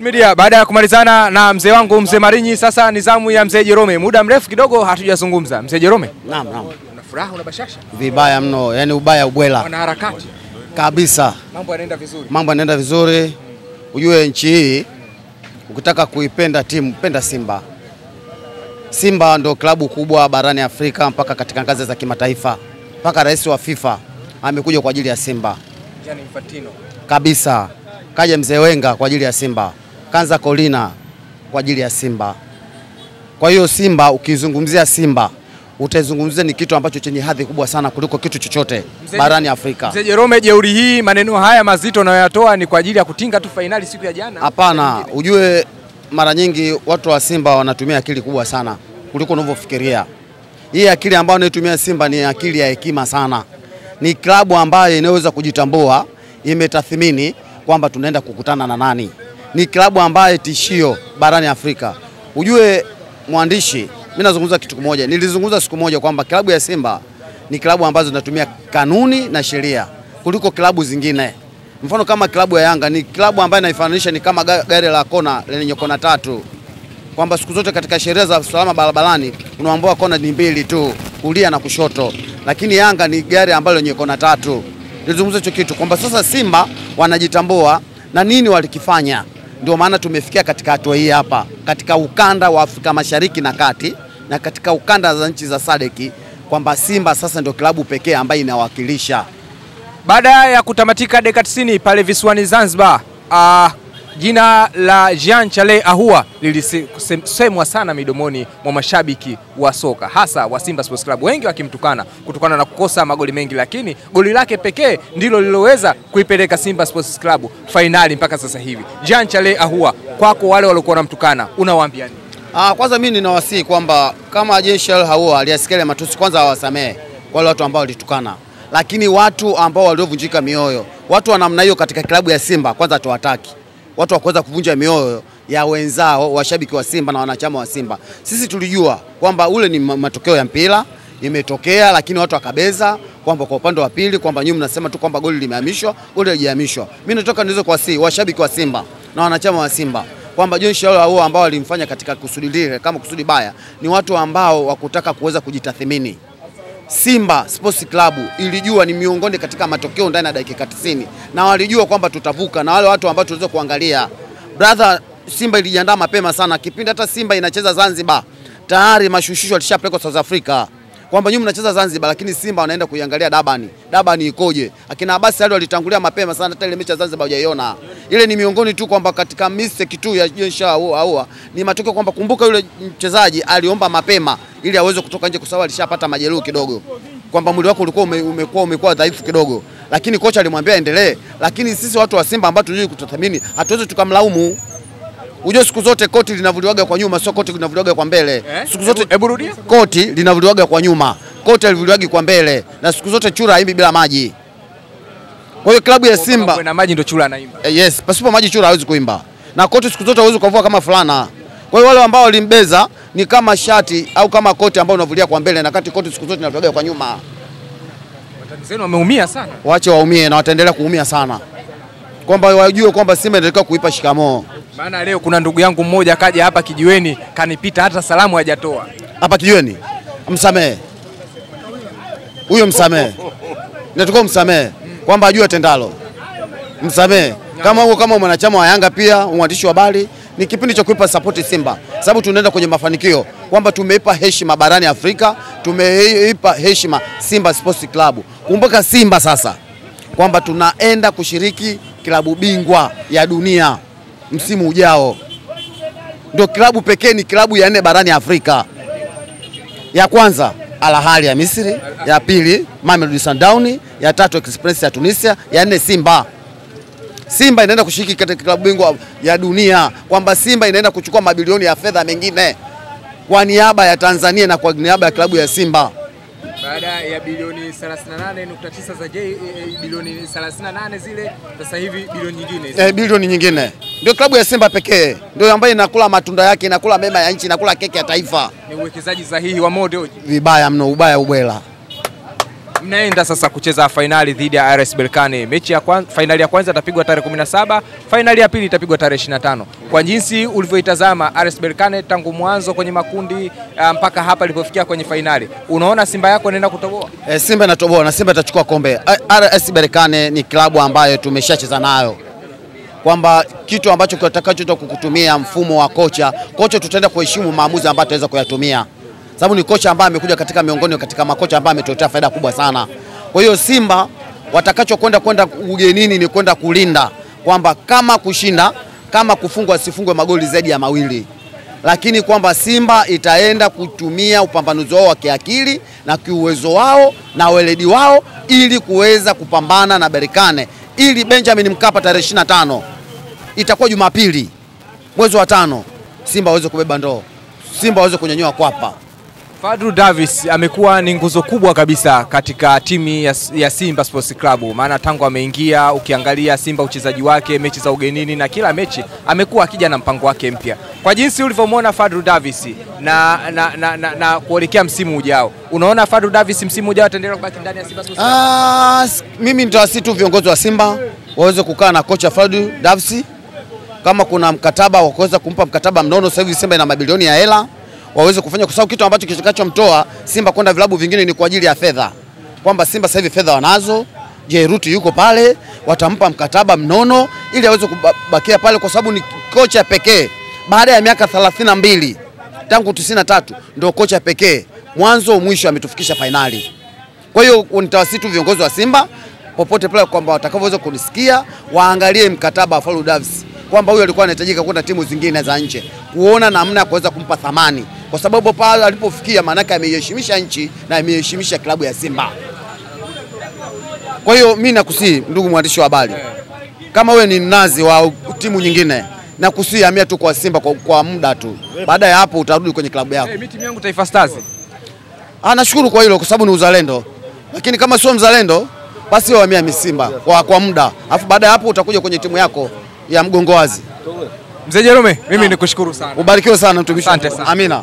Media, baada ya kumalizana na mzee wangu mzee Marinyi, sasa ni zamu ya mzee Jerome. Muda mrefu kidogo hatujazungumza. Mzee Jerome. Naam. Una furaha, una bashasha? Vibaya mno, yani ubaya ubwela. Wana harakati. Kabisa. Mambo yanaenda vizuri. Mambo yanaenda vizuri. Ujue nchi hii ukitaka kuipenda timu, penda Simba. Simba ndo klabu kubwa barani Afrika mpaka katika ngazi za kimataifa. Mpaka rais wa FIFA amekuja kwa ajili ya Simba. Gianni Infantino. Kabisa. Kaja mzee Wenga kwa ajili ya Simba. Kanza Kolina kwa ajili ya Simba. Kwa hiyo Simba, ukizungumzia Simba, utazungumzia ni kitu ambacho chenye hadhi kubwa sana kuliko kitu chochote barani Afrika. Mzee Jerome, jeuri hii, maneno haya mazito unayoyatoa ni kwa ajili ya kutinga tu fainali siku ya jana? Hapana, ujue mara nyingi watu wa Simba wanatumia akili kubwa sana kuliko unavyofikiria. Hii akili ambayo anaitumia Simba ni akili ya hekima sana. Ni klabu ambayo inaweza kujitambua, imetathmini kwamba tunaenda kukutana na nani. Ni klabu ambayo tishio barani Afrika. Ujue mwandishi, mimi nazungumza kitu kimoja. Nilizungumza siku moja kwamba klabu ya Simba ni klabu ambazo zinatumia kanuni na sheria kuliko klabu zingine. Mfano kama klabu ya Yanga ni klabu ambayo inaifananisha ni kama gari la kona lenye kona tatu. Kwamba siku zote katika sheria za usalama barabarani unaambiwa kona ni mbili tu, kulia na kushoto. Lakini Yanga ni gari ambalo lenye kona tatu. Nilizungumza hicho kitu kwamba sasa Simba wanajitambua na nini walikifanya. Ndio maana tumefikia katika hatua hii hapa, katika ukanda wa Afrika Mashariki na Kati na katika ukanda za nchi za SADC, kwamba Simba sasa ndio klabu pekee ambayo inawakilisha. Baada ya kutamatika dakika 90 pale visiwani Zanzibar, jina la Jean Charles Ahoua lilisemwa sana midomoni mwa mashabiki wa soka, hasa wa Simba Sports Club, wengi wakimtukana kutokana na kukosa magoli mengi, lakini goli lake pekee ndilo liloweza kuipeleka Simba Sports Club fainali mpaka sasa hivi. Jean Charles Ahoua, kwako wale waliokuwa wanamtukana unawaambia nini? Kwanza mimi ninawasihi kwamba kama Jean Charles Ahoua aliasikia matusi, kwanza hawasamee wale watu ambao walitukana. Lakini watu ambao waliovunjika mioyo, watu wa namna hiyo katika klabu ya Simba kwanza tuwataki. Watu wakuweza kuvunja mioyo ya wenzao, washabiki wa Simba na wanachama wa Simba. Sisi tulijua kwamba ule ni matokeo ya mpira, imetokea, lakini watu wakabeza kwamba kwa upande wa pili kwamba nyinyi mnasema tu kwamba goli limehamishwa, goli halijahamishwa. Mimi nataka niweze kuwasihi washabiki wa Simba na wanachama wa Simba kwamba Jean Charles Ahoua ambao walimfanya katika kusudi lile kama kusudi baya ni watu ambao wakutaka kuweza kujitathmini. Simba Sports Club ilijua ni miongoni katika matokeo ndani ya dakika 90 na walijua kwamba tutavuka, na wale watu ambao tuweze kuangalia brother, Simba ilijiandaa mapema sana. Kipindi hata Simba inacheza Zanzibar tayari mashushusho alishapelekwa South Africa kwamba nyinyi mnacheza Zanzibar, lakini Simba wanaenda kuiangalia Dabani ikoje. Akina Abasi hadi walitangulia mapema sana, hata ile mechi ya Zanzibar hujaiona. Ile ni miongoni tu kwamba katika mistake tu ya Jean Charles Ahoua ni matokeo kwamba kumbuka yule mchezaji aliomba mapema ili aweze kutoka nje kwa sababu alishapata majeruhi kidogo, kwamba mwili wako ulikuwa umekuwa dhaifu kidogo, lakini kocha alimwambia endelee. Lakini sisi watu wa Simba ambao tunajui kutathmini, hatuwezi tukamlaumu. Unajua siku zote koti linavuliwaga kwa nyuma, sio koti linavuliwaga kwa mbele. Siku zote koti linavuliwaga kwa nyuma, koti linavuliwaga kwa mbele, na siku zote chura haimbi bila maji. Kwa hiyo klabu ya Simba na maji ndio chura anaimba. Yes, pasipo maji chura hawezi kuimba. Na koti siku zote hawezi kuvua kama fulana. Kwa hiyo wale ambao walimbeza ni kama shati au kama koti ambao unavulia kwa mbele, na kati koti siku zote linavuliwaga kwa nyuma. Watanzania wameumia sana. Waache waumie na wataendelea kuumia sana. Kwamba wajue kwamba Simba inataka kuipa shikamoo. Maana leo kuna ndugu yangu mmoja kaja hapa kijiweni kanipita hata salamu hajatoa. Hapa kijiweni? Msamee. Huyo msamee. Nataka msamee kwamba ajue tendalo. Msamee. Kama mwanachama wa Yanga pia, mwandishi wa habari, ni kipindi cha kuipa support Simba. Sababu tunaenda kwenye mafanikio kwamba tumeipa heshima barani Afrika, tumeipa heshima Simba Sports Club. Kumbuka Simba sasa kwamba tunaenda kushiriki klabu bingwa ya dunia msimu ujao. Ndio klabu pekee, ni klabu ya 4 barani Afrika. Ya kwanza Al Ahly ya Misri, ya pili Mamelodi Sundowns, ya tatu Express ya Tunisia, ya 4 Simba. Simba inaenda kushiriki katika klabu bingwa ya dunia, kwamba Simba inaenda kuchukua mabilioni ya fedha mengine kwa niaba ya Tanzania na kwa niaba ya klabu ya Simba. Baada ya bilioni 38.9 za bilioni 38 zile, sasa hivi bilioni nyingine. Bilioni nyingine. Ndio klabu ya Simba pekee ndio ambayo inakula matunda yake, inakula mema ya nchi, inakula keki ya taifa. Ni uwekezaji sahihi wa Mo Dewji. Vibaya mno, ubaya ubwela. Mnaenda sasa kucheza fainali dhidi ya RS Berkane. Mechi ya kwanza, fainali ya kwanza itapigwa tarehe 17, fainali ya pili itapigwa tarehe 25. Kwa jinsi ulivyoitazama RS Berkane tangu mwanzo kwenye makundi mpaka hapa ilipofikia kwenye fainali, unaona Simba yako inaenda kutoboa? Simba inatoboa na Simba itachukua kombe. RS Berkane ni klabu ambayo tumeshacheza nayo, kwamba kitu ambacho kitakacho kukutumia mfumo wa kocha tutaenda kuheshimu maamuzi ambayo tutaweza kuyatumia, sababu ni kocha ambaye amekuja katika miongoni katika makocha ambaye ametuletea faida kubwa sana. Kwa hiyo Simba watakacho kwenda ugenini ni kwenda kulinda kwamba kama kushinda, kama kufungwa asifungwe magoli zaidi ya mawili, lakini kwamba Simba itaenda kutumia upambanuzi wao wa kiakili na kiuwezo wao na weledi wao ili kuweza kupambana na Berkane, ili Benjamin Mkapa tarehe 25 itakuwa Jumapili mwezi wa 5, Simba waweze kubeba ndoo, Simba waweze kunyanyua kwapa. Fadlu Davis amekuwa ni nguzo kubwa kabisa katika timu ya Simba Sports Club. Maana tangu ameingia, ukiangalia Simba uchezaji wake, mechi za ugenini na kila mechi amekuwa akija na mpango wake mpya. Kwa jinsi ulivyomwona Fadlu Davis na kuelekea msimu ujao, unaona Fadlu Davis msimu ujao ataendelea kubaki ndani ya Simba Sports Club? Mimi nitawasihi tu viongozi wa Simba waweze kukaa na kocha Fadlu Davis, kama kuna mkataba waweze kumpa mkataba mnono. Sasa hivi Simba ina mabilioni ya hela, waweze kufanya, kwa sababu kitu ambacho kitakachomtoa Simba kwenda vilabu vingine ni kwa ajili ya fedha, kwamba Simba sasa hivi fedha wanazo, Jeruti yuko pale, watampa mkataba mnono ili aweze kubakia pale, kwa sababu ni kocha pekee baada ya miaka 32 tangu 93 ndio kocha pekee mwanzo mwisho ametufikisha fainali. Kwa hiyo nitawasihi tu viongozi wa Simba popote pale kwamba watakavyoweza kunisikia waangalie mkataba wa Fadlu Davis, kwamba huyo alikuwa anahitajika kwenda timu zingine za nje, kuona namna ya kuweza kumpa thamani, kwa sababu pale alipofikia maana yake ameiheshimisha nchi na ameiheshimisha klabu ya Simba. Kwa hiyo mimi nakusihi ndugu mwandishi wa habari, kama wewe ni mnazi wa timu nyingine, nakusihi hamia tu kwa Simba kwa muda tu, baada ya hapo utarudi kwenye klabu yako. Mimi timu yangu Taifa Stars. Nashukuru kwa hilo kwa sababu ni uzalendo, lakini kama sio mzalendo basi wewe hamia Simba kwa muda, alafu baada ya hapo utakuja kwenye timu yako ya mgongo wazi. Mzee Jerome, mimi nikushukuru sana. Ubarikiwe sana mtumishi. Asante sana. Amina.